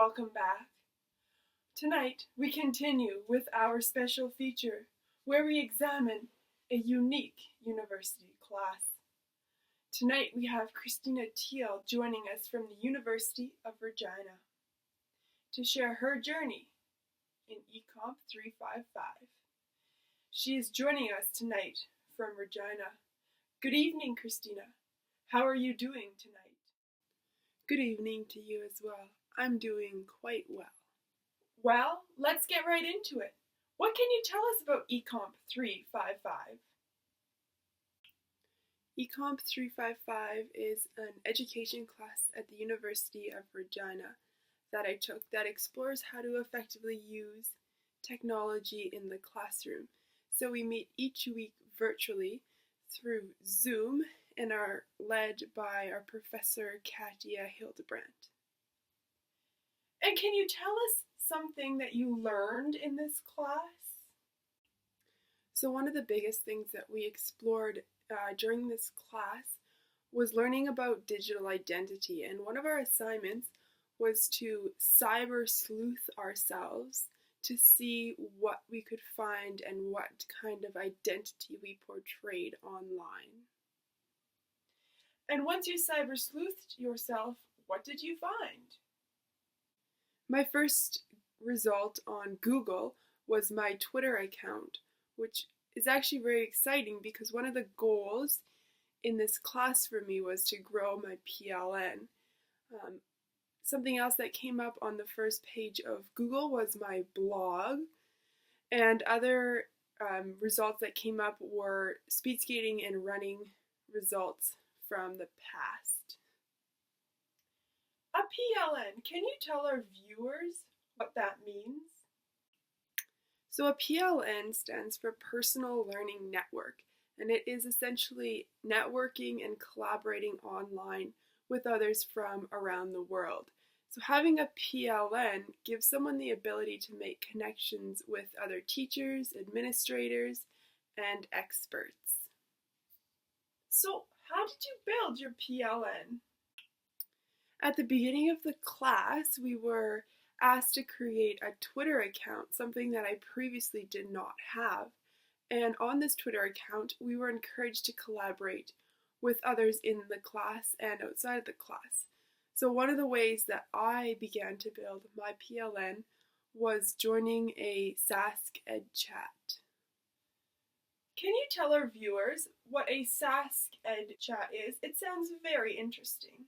welcome back. Tonight, we continue with our special feature where we examine a unique university class. Tonight, we have Christina Teal joining us from the University of Regina to share her journey in ECMP355. She is joining us tonight from Regina. Good evening, Christina. How are you doing tonight? Good evening to you as well. I'm doing quite well. Well, let's get right into it. What can you tell us about ECMP355? ECMP355 is an education class at the University of Regina that I took that explores how to effectively use technology in the classroom. So we meet each week virtually through Zoom and are led by our professor, Katia Hildebrandt. And can you tell us something that you learned in this class? So one of the biggest things that we explored during this class was learning about digital identity, and one of our assignments was to cyber sleuth ourselves to see what we could find and what kind of identity we portrayed online. And once you cyber sleuthed yourself, what did you find? My first result on Google was my Twitter account, which is actually very exciting because one of the goals in this class for me was to grow my PLN. Something else that came up on the first page of Google was my blog, and other results that came up were speed skating and running results from the past. A PLN, can you tell our viewers what that means? So a PLN stands for Personal Learning Network, and it is essentially networking and collaborating online with others from around the world. So having a PLN gives someone the ability to make connections with other teachers, administrators, and experts. So how did you build your PLN? At the beginning of the class, we were asked to create a Twitter account, something that I previously did not have. And on this Twitter account, we were encouraged to collaborate with others in the class and outside of the class. So one of the ways that I began to build my PLN was joining a Sask Ed chat. Can you tell our viewers what a Sask Ed chat is? It sounds very interesting.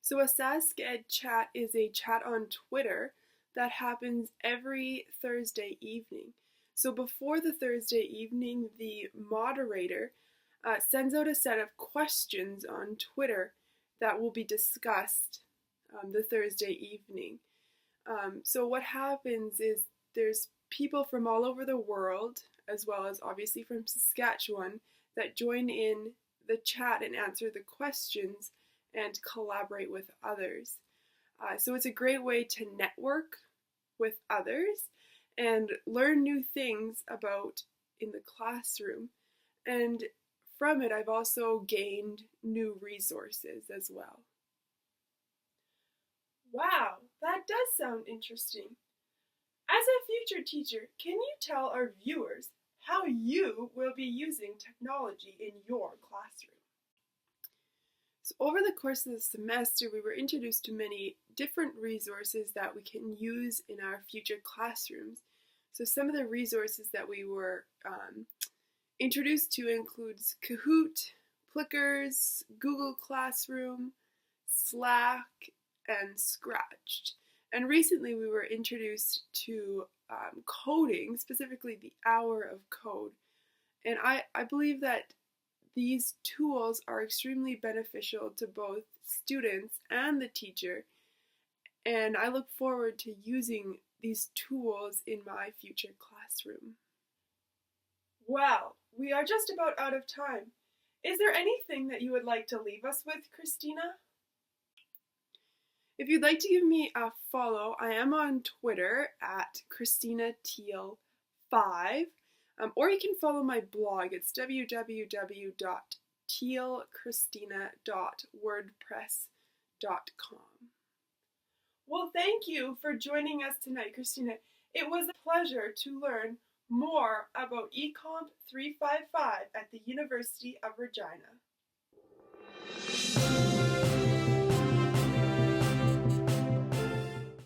So a Sask Ed chat is a chat on Twitter that happens every Thursday evening. So before the Thursday evening, the moderator sends out a set of questions on Twitter that will be discussed the Thursday evening. So what happens is there's people from all over the world, as well as obviously from Saskatchewan, that join in the chat and answer the questions and collaborate with others. So it's a great way to network with others and learn new things about in the classroom. And from it, I've also gained new resources as well. Wow, that does sound interesting. As a future teacher, can you tell our viewers how you will be using technology in your classroom? So over the course of the semester, we were introduced to many different resources that we can use in our future classrooms. So some of the resources that we were introduced to includes Kahoot, Plickers, Google Classroom, Slack, and Scratched. And recently we were introduced to coding, specifically the Hour of Code. And I believe that these tools are extremely beneficial to both students and the teacher, and I look forward to using these tools in my future classroom. Well, we are just about out of time. Is there anything that you would like to leave us with, Christina? If you'd like to give me a follow, I am on Twitter at ChristinaTeal5. Or you can follow my blog. It's www.tealchristina.wordpress.com. Well, thank you for joining us tonight, Christina. It was a pleasure to learn more about ECMP355 at the University of Regina.